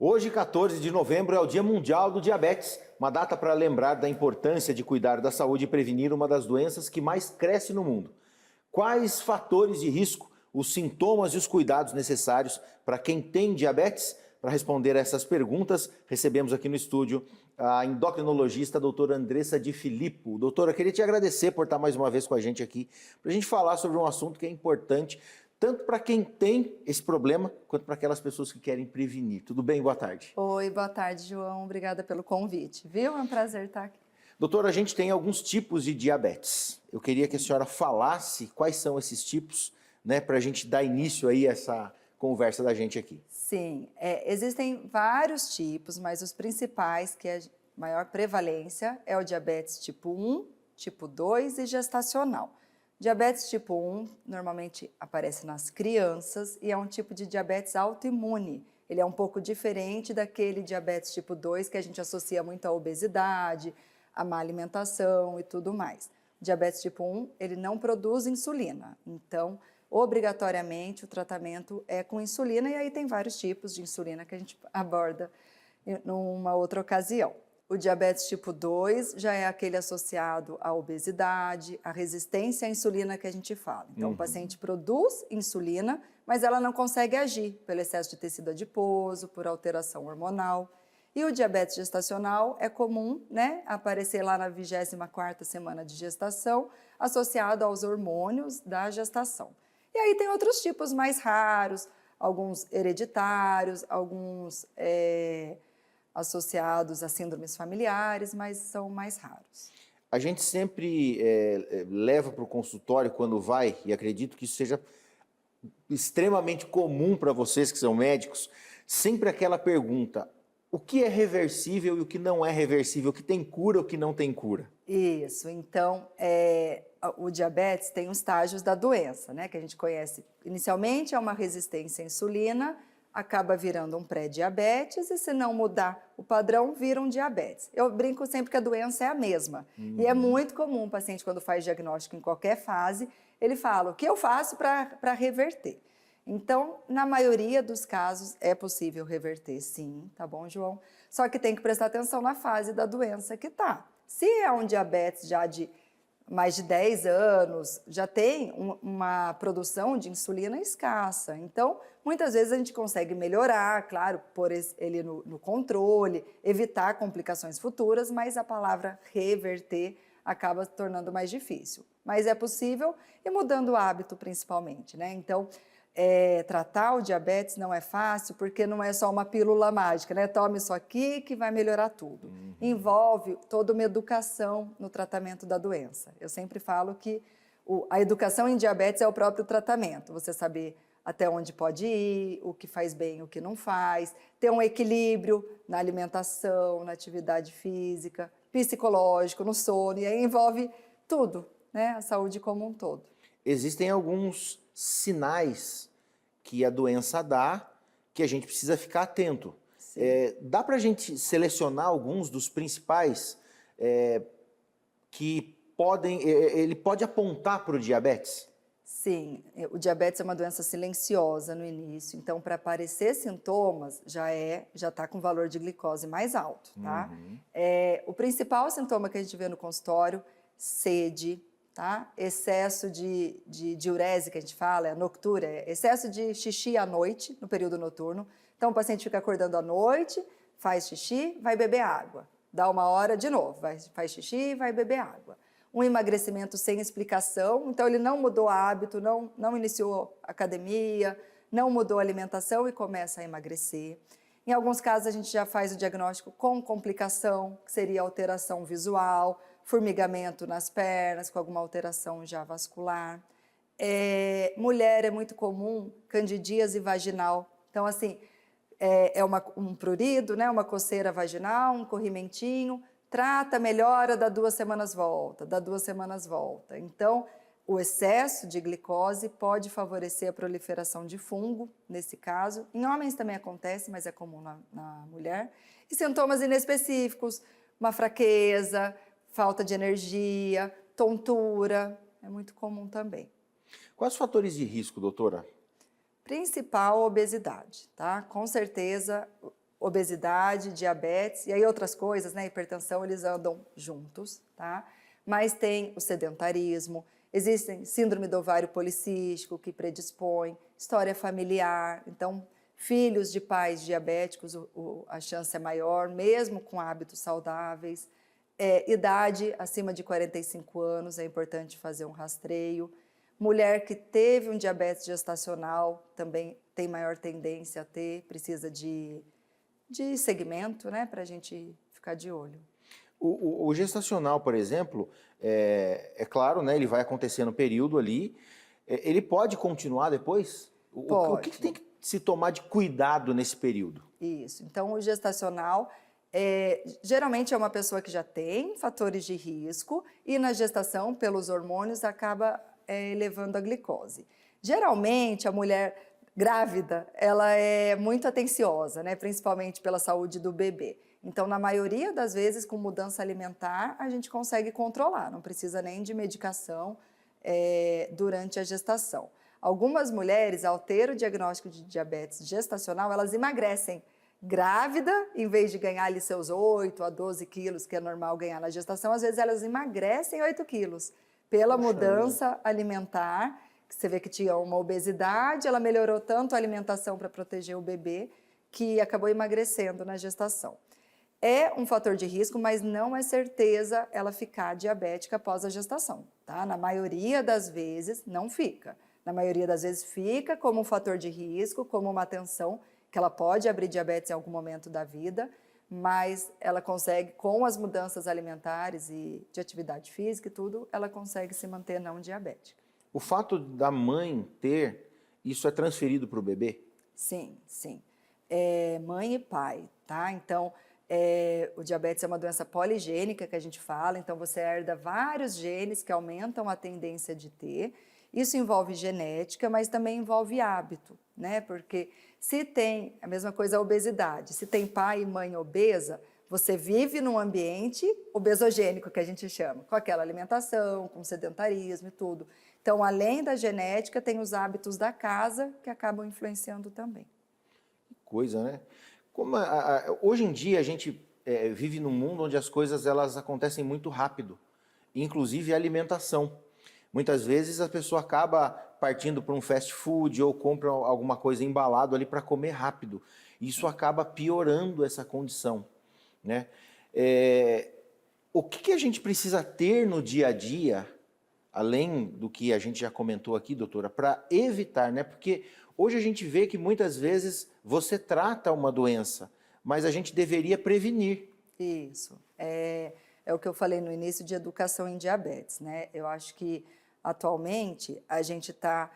Hoje, 14 de novembro, é o Dia Mundial do Diabetes, uma data para lembrar da importância de cuidar da saúde e prevenir uma das doenças que mais cresce no mundo. Quais fatores de risco, os sintomas e os cuidados necessários para quem tem diabetes? Para responder essas perguntas, recebemos aqui no estúdio a endocrinologista a doutora Andressa Di Filippo. Doutora, queria te agradecer por estar mais uma vez com a gente aqui, para a gente falar sobre um assunto que é importante, tanto para quem tem esse problema, quanto para aquelas pessoas que querem prevenir. Tudo bem? Boa tarde. Oi, boa tarde, João. Obrigada pelo convite, viu? É um prazer estar aqui. Doutora, a gente tem alguns tipos de diabetes. Eu queria que a senhora falasse quais são esses tipos, né, para a gente dar início aí a essa conversa da gente aqui. Sim, existem vários tipos, mas os principais, que é a maior prevalência, é o diabetes tipo 1, tipo 2 e gestacional. Diabetes tipo 1 normalmente aparece nas crianças e é um tipo de diabetes autoimune. Ele é um pouco diferente daquele diabetes tipo 2 que a gente associa muito à obesidade, à má alimentação e tudo mais. O diabetes tipo 1, ele não produz insulina, então obrigatoriamente o tratamento é com insulina e aí tem vários tipos de insulina que a gente aborda numa outra ocasião. O diabetes tipo 2 já é aquele associado à obesidade, à resistência à insulina que a gente fala. Então, o paciente produz insulina, mas ela não consegue agir pelo excesso de tecido adiposo, por alteração hormonal. E o diabetes gestacional é comum, né, aparecer lá na 24ª semana de gestação, associado aos hormônios da gestação. E aí tem outros tipos mais raros, alguns hereditários, alguns associados a síndromes familiares, mas são mais raros. A gente sempre leva para o consultório quando vai, e acredito que isso seja extremamente comum para vocês que são médicos, sempre aquela pergunta: o que é reversível e o que não é reversível, o que tem cura e o que não tem cura? Isso, então o diabetes tem os estágios da doença, né, que a gente conhece. Inicialmente é uma resistência à insulina, acaba virando um pré-diabetes e se não mudar o padrão, vira um diabetes. Eu brinco sempre que a doença é a mesma. E é muito comum o paciente, quando faz diagnóstico em qualquer fase, ele fala: o que eu faço para reverter? Então, na maioria dos casos, é possível reverter, sim, tá bom, João? Só que tem que prestar atenção na fase da doença que tá. Se é um diabetes já de mais de 10 anos, já tem uma produção de insulina escassa. Então, muitas vezes a gente consegue melhorar, claro, pôr ele no controle, evitar complicações futuras, mas a palavra reverter acaba se tornando mais difícil. Mas é possível e mudando o hábito principalmente, né? Então, tratar o diabetes não é fácil porque não é só uma pílula mágica, né? Tome isso aqui que vai melhorar tudo. Envolve toda uma educação no tratamento da doença. Eu sempre falo que a educação em diabetes é o próprio tratamento. Você saber até onde pode ir, o que faz bem, o que não faz, ter um equilíbrio na alimentação, na atividade física, psicológico, no sono, e aí envolve tudo, né? A saúde como um todo. Existem alguns sinais que a doença dá que a gente precisa ficar atento. Dá para a gente selecionar alguns dos principais que ele pode apontar para o diabetes? Sim, o diabetes é uma doença silenciosa no início, então para aparecer sintomas já está com valor de glicose mais alto, tá? O principal sintoma que a gente vê no consultório: sede, tá? Excesso de diurese, que a gente fala, é noctúria, excesso de xixi à noite, no período noturno. Então o paciente fica acordando à noite, faz xixi, vai beber água. Dá uma hora de novo, faz xixi, vai beber água. Um emagrecimento sem explicação, então ele não mudou hábito, não iniciou academia, não mudou a alimentação e começa a emagrecer. Em alguns casos a gente já faz o diagnóstico com complicação, que seria alteração visual, formigamento nas pernas, com alguma alteração já vascular. Mulher é muito comum, candidíase vaginal. Então, assim, um prurido, né, uma coceira vaginal, um corrimentinho, trata, melhora, dá 2 semanas volta, dá 2 semanas volta. Então, o excesso de glicose pode favorecer a proliferação de fungo, nesse caso. Em homens também acontece, mas é comum na mulher. E sintomas inespecíficos, uma fraqueza, falta de energia, tontura, é muito comum também. Quais os fatores de risco, doutora? Principal, obesidade, tá? Com certeza, obesidade, diabetes, e aí outras coisas, né? Hipertensão, eles andam juntos, tá? Mas tem o sedentarismo, existem síndrome do ovário policístico, que predispõe, história familiar, então, filhos de pais diabéticos, a chance é maior, mesmo com hábitos saudáveis. Idade acima de 45 anos, é importante fazer um rastreio. Mulher que teve um diabetes gestacional também tem maior tendência a ter, precisa de segmento, né, para a gente ficar de olho. O gestacional, por exemplo, claro, né, ele vai acontecer no período ali, ele pode continuar depois? O que tem que se tomar de cuidado nesse período? Isso, então o gestacional geralmente é uma pessoa que já tem fatores de risco e na gestação, pelos hormônios, acaba elevando a glicose. Geralmente a mulher grávida, ela é muito atenciosa, né, principalmente pela saúde do bebê. Então, na maioria das vezes, com mudança alimentar, a gente consegue controlar, não precisa nem de medicação durante a gestação. Algumas mulheres, ao ter o diagnóstico de diabetes gestacional, elas emagrecem. Grávida, em vez de ganhar ali seus 8 a 12 quilos, que é normal ganhar na gestação, às vezes elas emagrecem 8 quilos pela mudança alimentar. Você vê que tinha uma obesidade, ela melhorou tanto a alimentação para proteger o bebê, que acabou emagrecendo na gestação. É um fator de risco, mas não é certeza ela ficar diabética após a gestação, tá? Na maioria das vezes, não fica. Na maioria das vezes fica como um fator de risco, como uma atenção, que ela pode abrir diabetes em algum momento da vida, mas ela consegue, com as mudanças alimentares e de atividade física e tudo, ela consegue se manter não diabética. O fato da mãe ter, isso é transferido para o bebê? Sim, sim. Mãe e pai, tá? Então, o diabetes é uma doença poligênica que a gente fala, então você herda vários genes que aumentam a tendência de ter. Isso envolve genética, mas também envolve hábito, né? Porque se tem, a mesma coisa a obesidade, se tem pai e mãe obesa, você vive num ambiente obesogênico, que a gente chama, com aquela alimentação, com sedentarismo e tudo. Então, além da genética, tem os hábitos da casa que acabam influenciando também. Que coisa, né? Hoje em dia a gente vive num mundo onde as coisas elas acontecem muito rápido, inclusive a alimentação. Muitas vezes a pessoa acaba partindo para um fast food ou compra alguma coisa embalado ali para comer rápido. Isso acaba piorando essa condição, né? O que a gente precisa ter no dia a dia, além do que a gente já comentou aqui, doutora, para evitar, né? Porque hoje a gente vê que muitas vezes você trata uma doença, mas a gente deveria prevenir. Isso. É o que eu falei no início de educação em diabetes, né? Eu acho que atualmente a gente está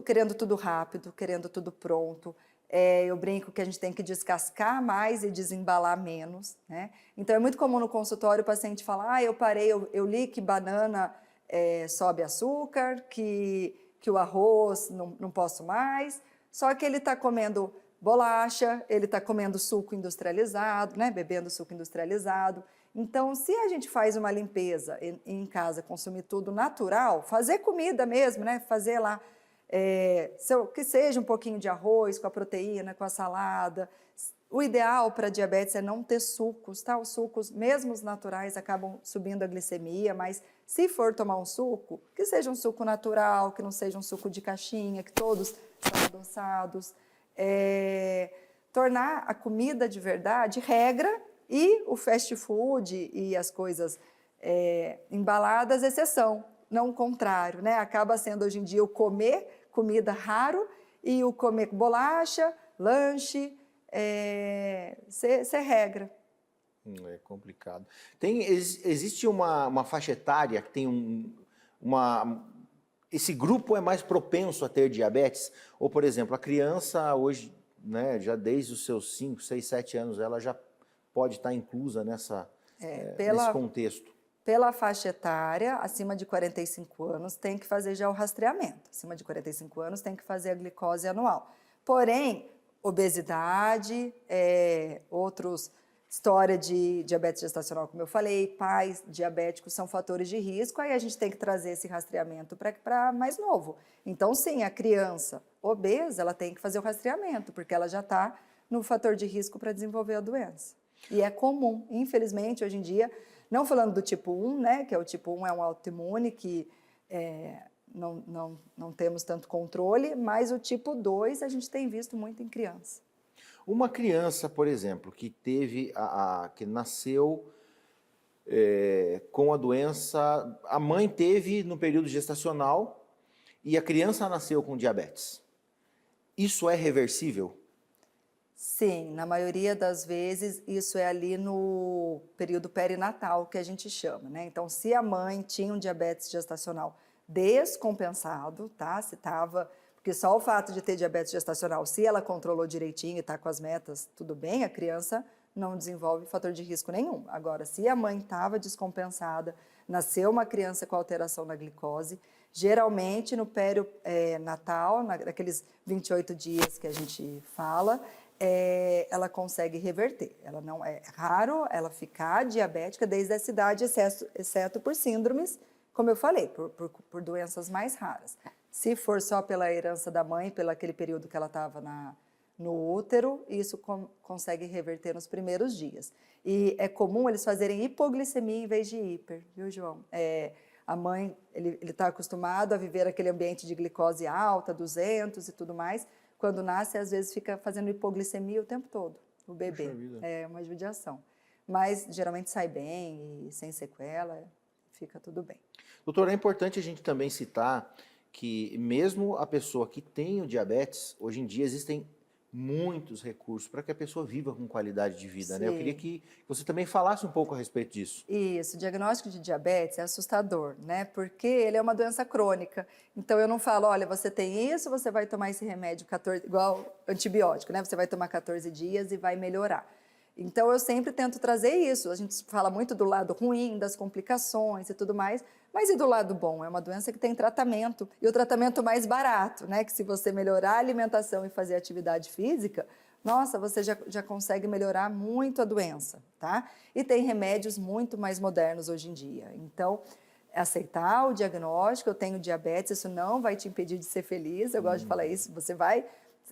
querendo tudo rápido, querendo tudo pronto. Eu brinco que a gente tem que descascar mais e desembalar menos, né? Então é muito comum no consultório o paciente falar: eu parei, eu li que banana sobe açúcar, que o arroz não posso mais, só que ele está comendo bolacha, ele está comendo suco industrializado, né? Bebendo suco industrializado. Então, se a gente faz uma limpeza em casa, consumir tudo natural, fazer comida mesmo, né? Fazer lá, que seja um pouquinho de arroz com a proteína, com a salada. O ideal para diabetes é não ter sucos, tá? Os sucos, mesmo os naturais, acabam subindo a glicemia, mas se for tomar um suco, que seja um suco natural, que não seja um suco de caixinha, que todos são adoçados. Tornar a comida de verdade regra e o fast food e as coisas embaladas exceção, não o contrário, né? Acaba sendo hoje em dia o comer comida raro e o comer bolacha, lanche, ser regra. É complicado. Existe uma faixa etária que tem esse grupo é mais propenso a ter diabetes? Ou, por exemplo, a criança hoje, né, já desde os seus 5, 6, 7 anos, ela já pode estar inclusa nesse contexto? Pela faixa etária, acima de 45 anos, tem que fazer já o rastreamento. Acima de 45 anos, tem que fazer a glicose anual. Porém, obesidade, história de diabetes gestacional, como eu falei, pais diabéticos são fatores de risco, aí a gente tem que trazer esse rastreamento para mais novo. Então, sim, a criança obesa, ela tem que fazer o rastreamento, porque ela já está no fator de risco para desenvolver a doença. E é comum, infelizmente, hoje em dia, não falando do tipo 1, né, que é o tipo 1 é um autoimune que não temos tanto controle, mas o tipo 2 a gente tem visto muito em criança. Uma criança, por exemplo, que teve que nasceu com a doença, a mãe teve no período gestacional e a criança nasceu com diabetes. Isso é reversível? Sim, na maioria das vezes isso é ali no período perinatal que a gente chama, né? Então, se a mãe tinha um diabetes gestacional descompensado, tá? Se estava, porque só o fato de ter diabetes gestacional, se ela controlou direitinho e está com as metas, tudo bem, a criança não desenvolve fator de risco nenhum. Agora, se a mãe estava descompensada, nasceu uma criança com alteração na glicose, geralmente no perinatal, naqueles 28 dias que a gente fala, ela consegue reverter. Ela não é raro ela ficar diabética desde essa idade, exceto por síndromes, como eu falei, por doenças mais raras. Se for só pela herança da mãe, pelo aquele período que ela estava no útero, isso consegue reverter nos primeiros dias. E é comum eles fazerem hipoglicemia em vez de hiper, viu, João? A mãe, ele está acostumado a viver aquele ambiente de glicose alta, 200 e tudo mais. Quando nasce, às vezes fica fazendo hipoglicemia o tempo todo, o bebê. É uma judiação. Mas geralmente sai bem e sem sequela, fica tudo bem. Doutor, é importante a gente também citar que mesmo a pessoa que tem o diabetes, hoje em dia existem muitos recursos para que a pessoa viva com qualidade de vida, né? Eu queria que você também falasse um pouco a respeito disso. Isso, o diagnóstico de diabetes é assustador, né? Porque ele é uma doença crônica. Então eu não falo, olha, você tem isso, você vai tomar esse remédio 14, igual antibiótico, né? Você vai tomar 14 dias e vai melhorar. Então eu sempre tento trazer isso. A gente fala muito do lado ruim, das complicações e tudo mais, mas e do lado bom? É uma doença que tem tratamento, e o tratamento mais barato, né? Que se você melhorar a alimentação e fazer atividade física, nossa, você já consegue melhorar muito a doença, tá? E tem remédios muito mais modernos hoje em dia. Então, aceitar o diagnóstico, eu tenho diabetes, isso não vai te impedir de ser feliz, eu gosto de falar isso, você vai...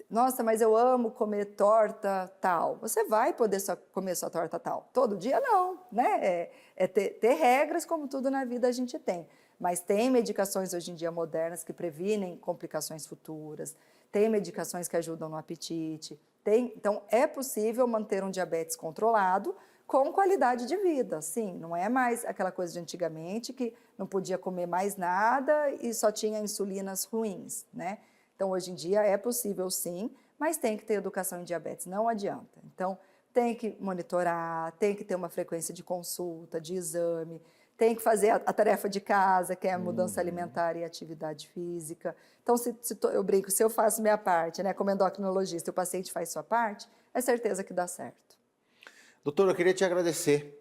Nossa, mas eu amo comer torta tal. Você vai poder comer sua torta tal. Todo dia não, né? Ter regras, como tudo na vida a gente tem. Mas tem medicações hoje em dia modernas que previnem complicações futuras, tem medicações que ajudam no apetite. Então, é possível manter um diabetes controlado com qualidade de vida, sim. Não é mais aquela coisa de antigamente que não podia comer mais nada e só tinha insulinas ruins, né? Então, hoje em dia é possível sim, mas tem que ter educação em diabetes, não adianta. Então, tem que monitorar, tem que ter uma frequência de consulta, de exame, tem que fazer a tarefa de casa, que é a mudança alimentar e atividade física. Então, eu brinco, se eu faço minha parte, né, como endocrinologista, e o paciente faz sua parte, é certeza que dá certo. Doutor, eu queria te agradecer,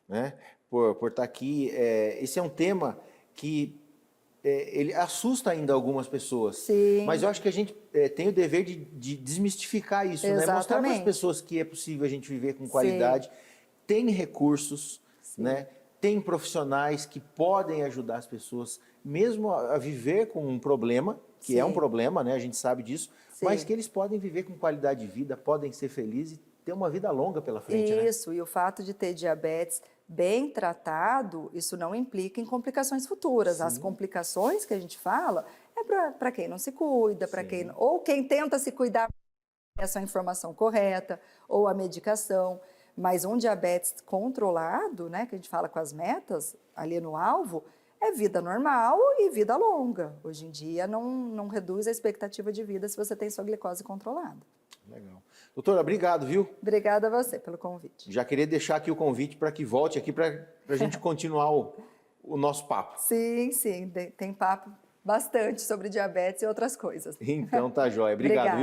né, por estar aqui. Esse é um tema que... ele assusta ainda algumas pessoas. Sim. Mas eu acho que a gente tem o dever de desmistificar isso, né? Mostrar para as pessoas que é possível a gente viver com qualidade. Sim. Tem recursos, né? Tem profissionais que podem ajudar as pessoas mesmo a viver com um problema, que é um problema, né? A gente sabe disso, mas que eles podem viver com qualidade de vida, podem ser felizes e ter uma vida longa pela frente, né? Isso, e o fato de ter diabetes bem tratado, isso não implica em complicações futuras. Sim. As complicações que a gente fala é para quem não se cuida, para quem ou quem tenta se cuidar essa informação correta ou a medicação. Mas um diabetes controlado, né, que a gente fala com as metas ali no alvo, é vida normal e vida longa. Hoje em dia não reduz a expectativa de vida se você tem sua glicose controlada. Legal. Doutora, obrigado, viu? Obrigada a você pelo convite. Já queria deixar aqui o convite para que volte aqui para a gente continuar o nosso papo. Sim, sim. Tem papo bastante sobre diabetes e outras coisas. Então tá jóia. Obrigado, viu?